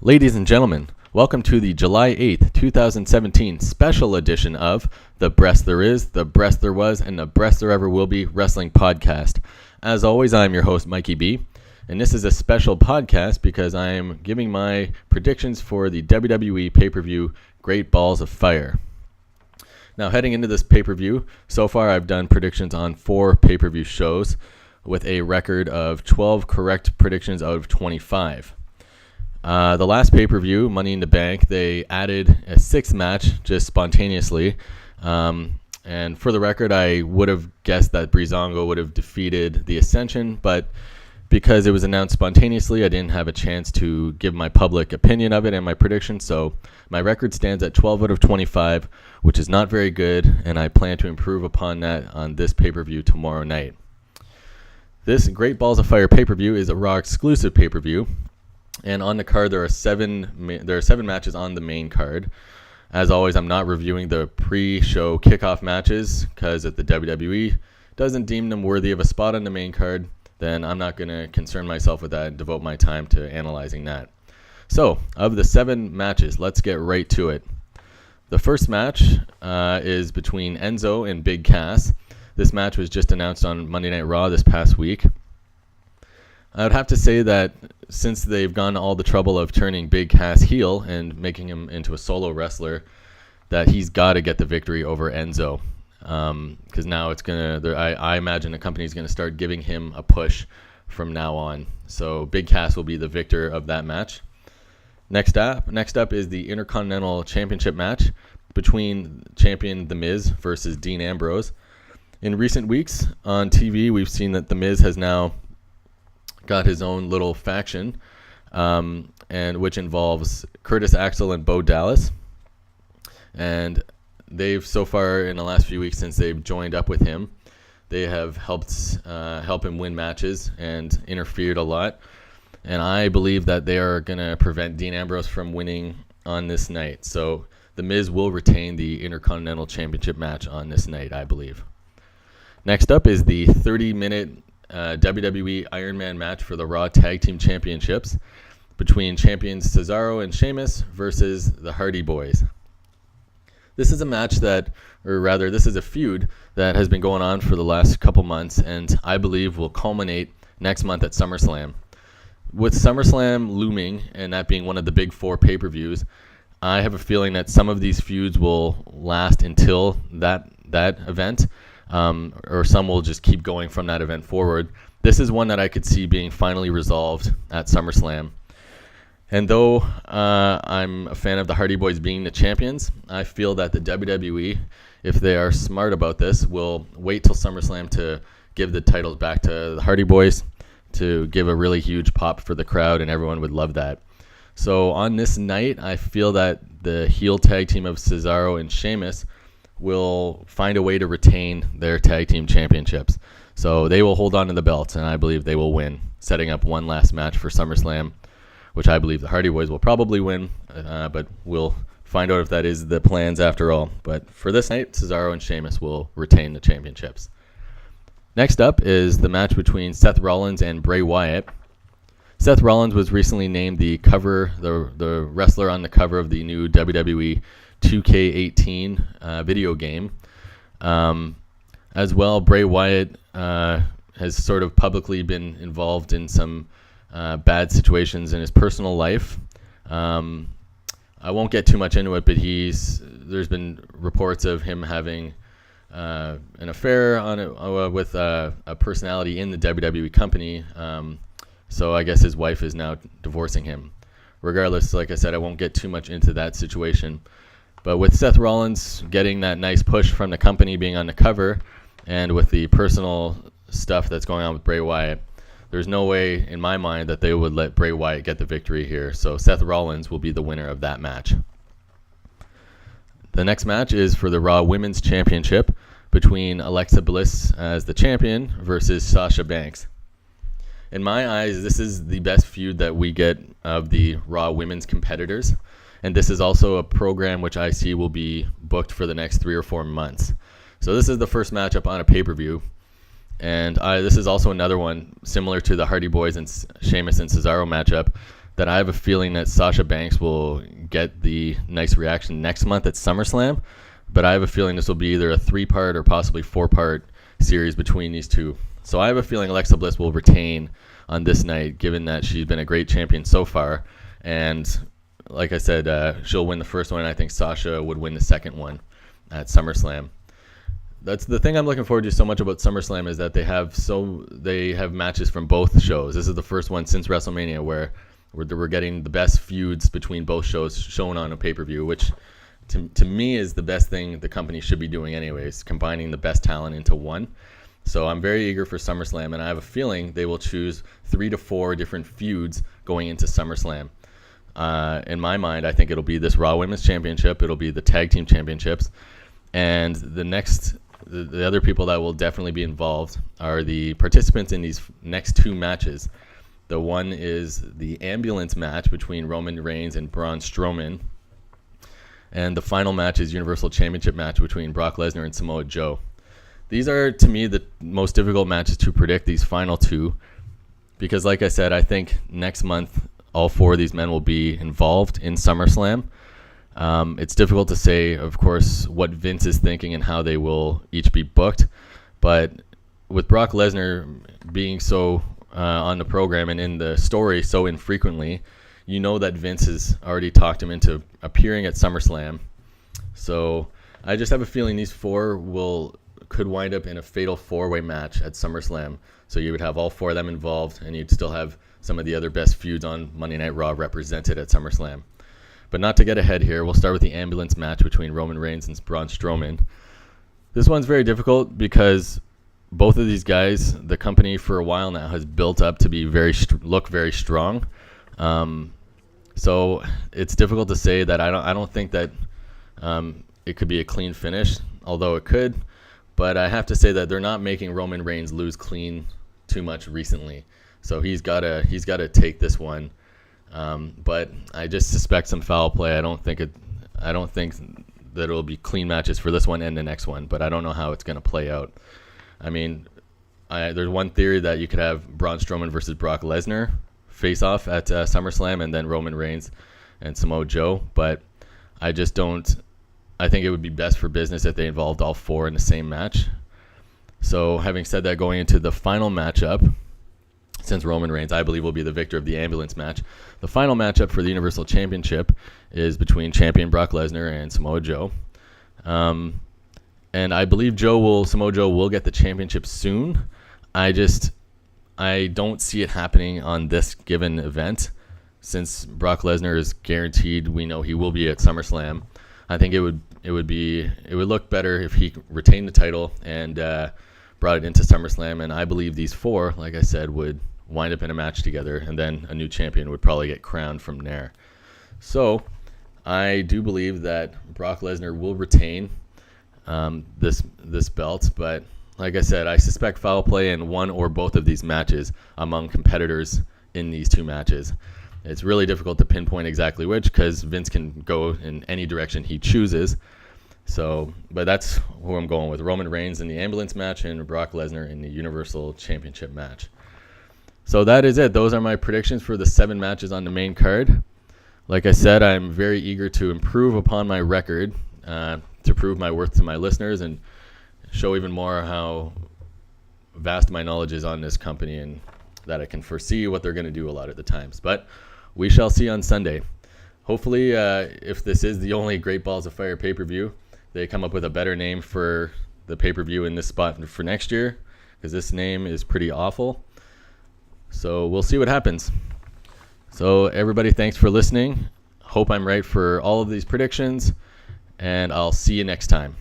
Ladies and gentlemen, welcome to the July 8th, 2017 special edition of The Breast There Is, The Breast There Was, and The Breast There Ever Will Be Wrestling Podcast. As always, I'm your host, Mikey B, and this is a special podcast because I am giving my predictions for the WWE pay-per-view Great Balls of Fire. Now, heading into this pay-per-view, so far I've done predictions on 4 pay-per-view shows with a record of 12 correct predictions out of 25. The last pay-per-view, Money in the Bank, they added a 6th match just spontaneously. And for the record, I would have guessed that Breezango would have defeated the Ascension, but because it was announced spontaneously, I didn't have a chance to give my public opinion of it and my prediction. So my record stands at 12 out of 25, which is not very good, and I plan to improve upon that on this pay-per-view tomorrow night. This Great Balls of Fire pay-per-view is a Raw exclusive pay-per-view. And on the card, there are seven matches on the main card. As always, I'm not reviewing the pre-show kickoff matches because if the WWE doesn't deem them worthy of a spot on the main card, then I'm not going to concern myself with that and devote my time to analyzing that. So, of the 7 matches, let's get right to it. The first match is between Enzo and Big Cass. This match was just announced on Monday Night Raw this past week. I would have to say that since they've gone all the trouble of turning Big Cass heel and making him into a solo wrestler, that he's got to get the victory over Enzo. Because now it's I imagine the company's going to start giving him a push from now on. So Big Cass will be the victor of that match. Next up is the Intercontinental Championship match between champion The Miz versus Dean Ambrose. In recent weeks on TV, we've seen that The Miz has now got his own little faction, and which involves Curtis Axel and Bo Dallas. And they've so far in the last few weeks since they've joined up with him, they have helped help him win matches and interfered a lot. And I believe that they are going to prevent Dean Ambrose from winning on this night. So The Miz will retain the Intercontinental Championship match on this night, I believe. Next up is the 30-minute WWE Iron Man match for the Raw Tag Team Championships between champions Cesaro and Sheamus versus the Hardy Boys. This is a match this is a feud that has been going on for the last couple months, and I believe will culminate next month at SummerSlam. With SummerSlam looming, and that being one of the big 4 pay-per-views, I have a feeling that some of these feuds will last until that event. Or some will just keep going from that event forward. This is one that I could see being finally resolved at SummerSlam. And though I'm a fan of the Hardy Boys being the champions, I feel that the WWE, if they are smart about this, will wait till SummerSlam to give the titles back to the Hardy Boys to give a really huge pop for the crowd, and everyone would love that. So on this night, I feel that the heel tag team of Cesaro and Sheamus will find a way to retain their tag team championships. So they will hold on to the belts, and I believe they will win, setting up one last match for SummerSlam, which I believe the Hardy Boys will probably win, but we'll find out if that is the plans after all. But for this night, Cesaro and Sheamus will retain the championships. Next up is the match between Seth Rollins and Bray Wyatt. Seth Rollins was recently named the wrestler on the cover of the new WWE 2K18 video game. As well, Bray Wyatt has sort of publicly been involved in some bad situations in his personal life. I won't get too much into it, but there's been reports of him having an affair with a personality in the WWE company. So I guess his wife is now divorcing him. Regardless, like I said, I won't get too much into that situation. But with Seth Rollins getting that nice push from the company being on the cover, and with the personal stuff that's going on with Bray Wyatt, there's no way in my mind that they would let Bray Wyatt get the victory here. So Seth Rollins will be the winner of that match. The next match is for the Raw Women's Championship between Alexa Bliss as the champion versus Sasha Banks. In my eyes, this is the best feud that we get of the Raw Women's competitors. And this is also a program which I see will be booked for the next 3 or 4 months. So this is the first matchup on a pay-per-view. And this is also another one similar to the Hardy Boys and Sheamus and Cesaro matchup that I have a feeling that Sasha Banks will get the nice reaction next month at SummerSlam, but I have a feeling this will be either a 3-part or possibly 4-part series between these two. So I have a feeling Alexa Bliss will retain on this night, given that she's been a great champion so far. And like I said, she'll win the first one, and I think Sasha would win the second one at SummerSlam. That's the thing I'm looking forward to so much about SummerSlam, is that they have matches from both shows. This is the first one since WrestleMania where we're getting the best feuds between both shows shown on a pay-per-view, which to me is the best thing the company should be doing anyways, combining the best talent into one. So I'm very eager for SummerSlam, and I have a feeling they will choose 3 to 4 different feuds going into SummerSlam. In my mind, I think it'll be this Raw Women's Championship, it'll be the Tag Team Championships, and the other people that will definitely be involved are the participants in these next 2 matches. The one is the ambulance match between Roman Reigns and Braun Strowman, and the final match is Universal Championship match between Brock Lesnar and Samoa Joe. These are, to me, the most difficult matches to predict, these final 2, because like I said, I think next month all 4 of these men will be involved in SummerSlam. It's difficult to say, of course, what Vince is thinking and how they will each be booked, but with Brock Lesnar being so on the program and in the story so infrequently, you know that Vince has already talked him into appearing at SummerSlam. So I just have a feeling these 4 could wind up in a fatal 4-way match at SummerSlam. So you would have all 4 of them involved, and you'd still have some of the other best feuds on Monday Night Raw represented at SummerSlam. But not to get ahead here, we'll start with the ambulance match between Roman Reigns and Braun Strowman. This one's very difficult because both of these guys, the company for a while now has built up to be look very strong. So it's difficult to say that I don't think that it could be a clean finish, although it could. But I have to say that they're not making Roman Reigns lose clean too much recently. So he's gotta take this one. But I just suspect some foul play. I don't think that it'll be clean matches for this one and the next one. But I don't know how it's gonna play out. I mean, there's one theory that you could have Braun Strowman versus Brock Lesnar face off at SummerSlam, and then Roman Reigns and Samoa Joe. But I just don't. I think it would be best for business if they involved all 4 in the same match. So having said that, going into the final matchup, since Roman Reigns, I believe, will be the victor of the ambulance match, the final matchup for the Universal Championship is between champion Brock Lesnar and Samoa Joe. And I believe Samoa Joe will get the championship soon. I don't see it happening on this given event. Since Brock Lesnar is guaranteed, we know he will be at SummerSlam. I think it would look better if he retained the title and brought it into SummerSlam. And I believe these 4, like I said, would wind up in a match together, and then a new champion would probably get crowned from there. So I do believe that Brock Lesnar will retain this belt, but like I said, I suspect foul play in one or both of these matches among competitors in these 2 matches. It's really difficult to pinpoint exactly which, because Vince can go in any direction he chooses. So, but that's who I'm going with: Roman Reigns in the ambulance match and Brock Lesnar in the Universal Championship match. So that is it. Those are my predictions for the 7 matches on the main card. Like I said, I'm very eager to improve upon my record, to prove my worth to my listeners and show even more how vast my knowledge is on this company, and that I can foresee what they're going to do a lot of the times. But we shall see on Sunday. Hopefully, if this is the only Great Balls of Fire pay-per-view, they come up with a better name for the pay-per-view in this spot for next year, because this name is pretty awful. So we'll see what happens. So everybody, thanks for listening. Hope I'm right for all of these predictions, and I'll see you next time.